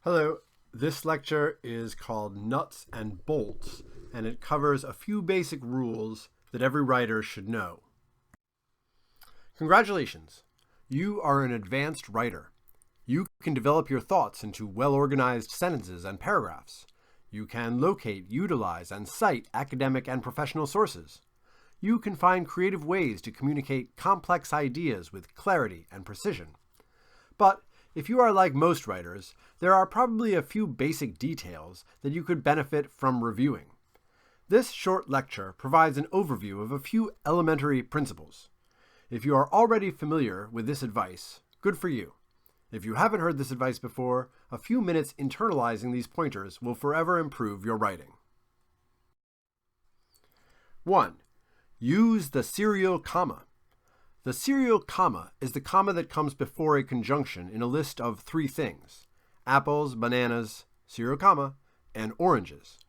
Hello, this lecture is called Nuts and Bolts, and it covers a few basic rules that every writer should know. Congratulations! You are an advanced writer. You can develop your thoughts into well-organized sentences and paragraphs. You can locate, utilize, and cite academic and professional sources. You can find creative ways to communicate complex ideas with clarity and precision. But if you are like most writers, there are probably a few basic details that you could benefit from reviewing. This short lecture provides an overview of a few elementary principles. If you are already familiar with this advice, good for you. If you haven't heard this advice before, a few minutes internalizing these pointers will forever improve your writing. 1. Use the serial comma. The serial comma is the comma that comes before a conjunction in a list of three things: apples, bananas, serial comma, and oranges.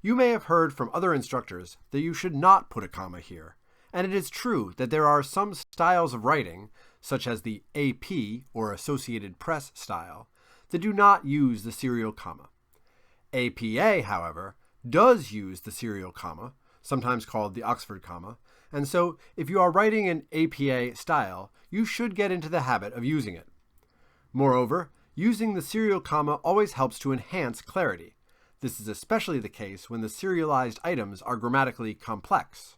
You may have heard from other instructors that you should not put a comma here, and it is true that there are some styles of writing, such as the AP or Associated Press style, that do not use the serial comma. APA, however, does use the serial comma, sometimes called the Oxford comma, and so if you are writing an APA style, you should get into the habit of using it. Moreover, using the serial comma always helps to enhance clarity. This is especially the case when the serialized items are grammatically complex.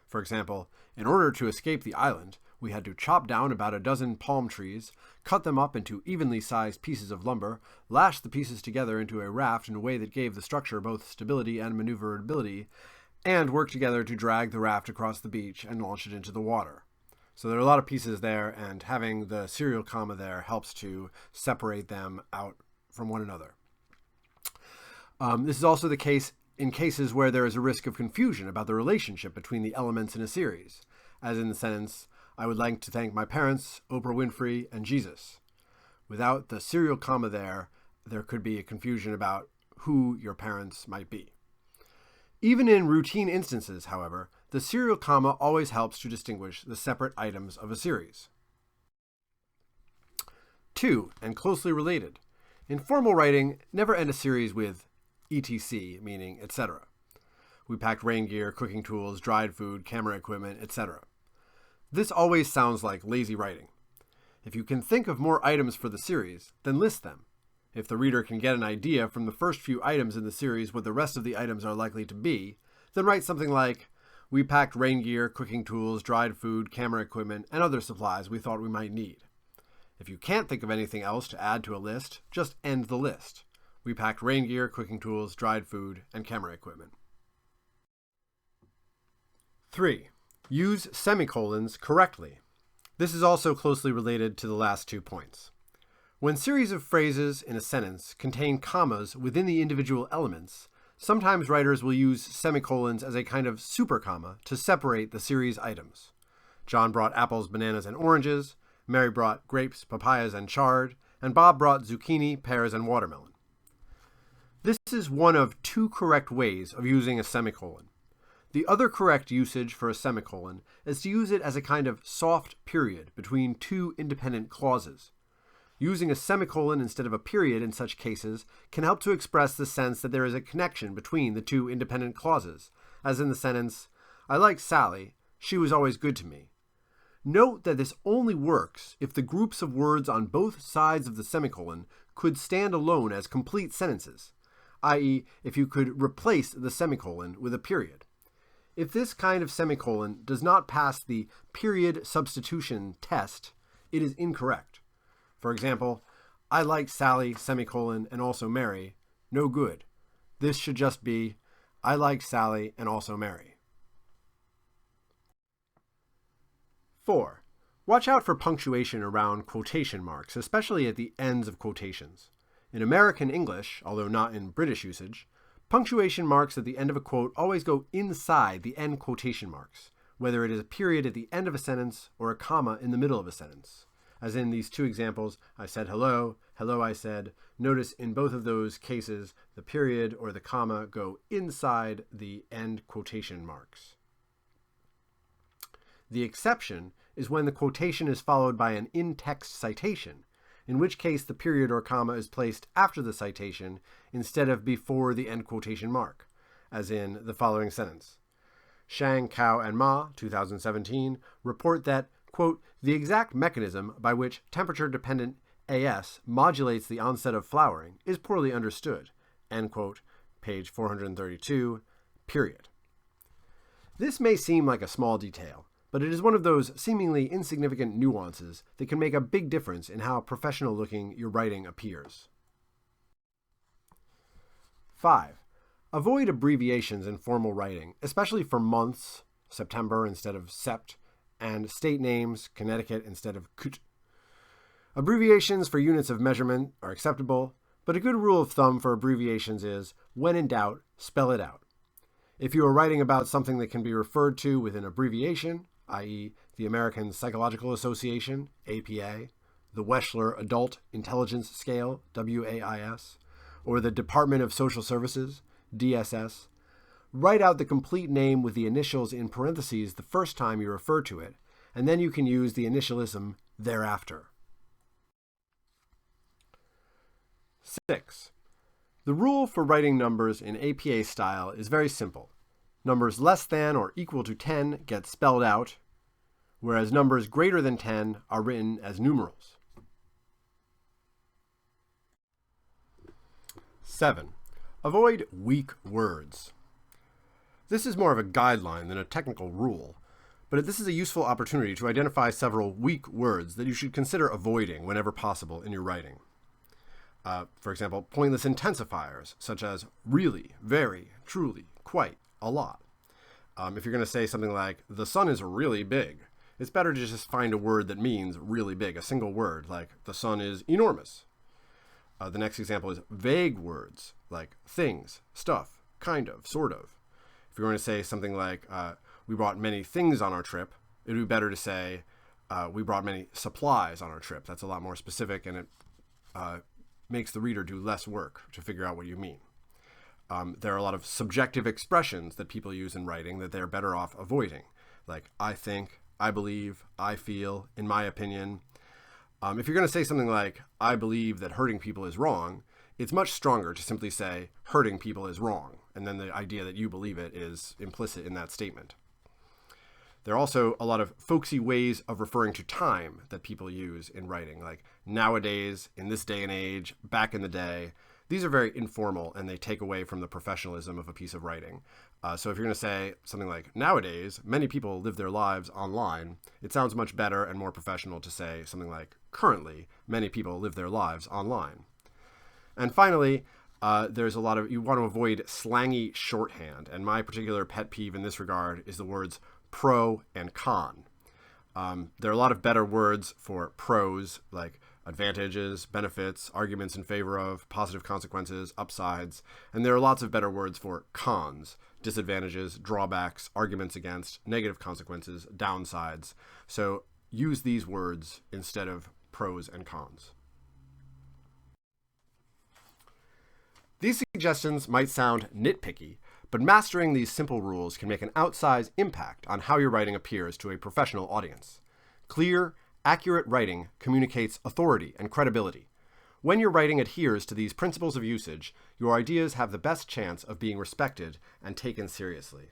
For example, in order to escape the island, we had to chop down about a dozen palm trees, cut them up into evenly sized pieces of lumber, lash the pieces together into a raft in a way that gave the structure both stability and maneuverability, and work together to drag the raft across the beach and launch it into the water. So there are a lot of pieces there, and having the serial comma there helps to separate them out from one another. This is also the case in cases where there is a risk of confusion about the relationship between the elements in a series, as in the sentence, "I would like to thank my parents, Oprah Winfrey, and Jesus." Without the serial comma there could be a confusion about who your parents might be. Even in routine instances, however, the serial comma always helps to distinguish the separate items of a series. 2, and closely related. In formal writing, never end a series with etc., meaning etc. We packed rain gear, cooking tools, dried food, camera equipment, etc. This always sounds like lazy writing. If you can think of more items for the series, then list them. If the reader can get an idea from the first few items in the series what the rest of the items are likely to be, then write something like, "We packed rain gear, cooking tools, dried food, camera equipment, and other supplies we thought we might need." If you can't think of anything else to add to a list, just end the list. We packed rain gear, cooking tools, dried food, and camera equipment. 3. Use semicolons correctly. This is also closely related to the last 2 points. When series of phrases in a sentence contain commas within the individual elements, sometimes writers will use semicolons as a kind of super comma to separate the series items. John brought apples, bananas, and oranges. Mary brought grapes, papayas, and chard. And Bob brought zucchini, pears, and watermelon. This is one of 2 correct ways of using a semicolon. The other correct usage for a semicolon is to use it as a kind of soft period between 2 independent clauses. Using a semicolon instead of a period in such cases can help to express the sense that there is a connection between the 2 independent clauses, as in the sentence, "I like Sally, she was always good to me." Note that this only works if the groups of words on both sides of the semicolon could stand alone as complete sentences, i.e., if you could replace the semicolon with a period. If this kind of semicolon does not pass the period substitution test, it is incorrect. For example, "I like Sally, semicolon, and also Mary." No good. This should just be, "I like Sally and also Mary." 4. Watch out for punctuation around quotation marks, especially at the ends of quotations. In American English, although not in British usage, punctuation marks at the end of a quote always go inside the end quotation marks, whether it is a period at the end of a sentence or a comma in the middle of a sentence. As in these 2 examples, "I said hello, hello I said." Notice in both of those cases, the period or the comma go inside the end quotation marks. The exception is when the quotation is followed by an in-text citation, in which case the period or comma is placed after the citation instead of before the end quotation mark, as in the following sentence. Shang, Cao, and Ma, 2017, report that, quote, the exact mechanism by which temperature-dependent AS modulates the onset of flowering is poorly understood, end quote, page 432, period. This may seem like a small detail, but it is one of those seemingly insignificant nuances that can make a big difference in how professional-looking your writing appears. 5. Avoid abbreviations in formal writing, especially for months, September instead of sept, and state names, Connecticut instead of kt. Abbreviations for units of measurement are acceptable, but a good rule of thumb for abbreviations is, when in doubt, spell it out. If you are writing about something that can be referred to with an abbreviation, i.e. the American Psychological Association, APA, the Wechsler Adult Intelligence Scale, WAIS, or the Department of Social Services, DSS, write out the complete name with the initials in parentheses the first time you refer to it, and then you can use the initialism thereafter. 6. The rule for writing numbers in APA style is very simple. Numbers less than or equal to 10 get spelled out, whereas numbers greater than 10 are written as numerals. 7. Avoid weak words. This is more of a guideline than a technical rule, but this is a useful opportunity to identify several weak words that you should consider avoiding whenever possible in your writing. For example, pointless intensifiers, such as really, very, truly, quite, a lot. If you're going to say something like, the sun is really big, it's better to just find a word that means really big, a single word, like the sun is enormous. The next example is vague words, like things, stuff, kind of, sort of. If you're going to say something like, we brought many things on our trip, it would be better to say, we brought many supplies on our trip. That's a lot more specific, and it makes the reader do less work to figure out what you mean. There are a lot of subjective expressions that people use in writing that they're better off avoiding, like I think, I believe, I feel, in my opinion. If you're going to say something like, I believe that hurting people is wrong, it's much stronger to simply say, hurting people is wrong, and then the idea that you believe it is implicit in that statement. There are also a lot of folksy ways of referring to time that people use in writing, like nowadays, in this day and age, back in the day. These are very informal, and they take away from the professionalism of a piece of writing. So if you're going to say something like, nowadays, many people live their lives online, it sounds much better and more professional to say something like, currently, many people live their lives online. And finally, there's a lot of, you want to avoid slangy shorthand, and my particular pet peeve in this regard is the words pro and con. There are a lot of better words for pros, like advantages, benefits, arguments in favor of, positive consequences, upsides, and there are lots of better words for cons, disadvantages, drawbacks, arguments against, negative consequences, downsides. So use these words instead of pros and cons. These suggestions might sound nitpicky, but mastering these simple rules can make an outsized impact on how your writing appears to a professional audience. Clear, accurate writing communicates authority and credibility. When your writing adheres to these principles of usage, your ideas have the best chance of being respected and taken seriously.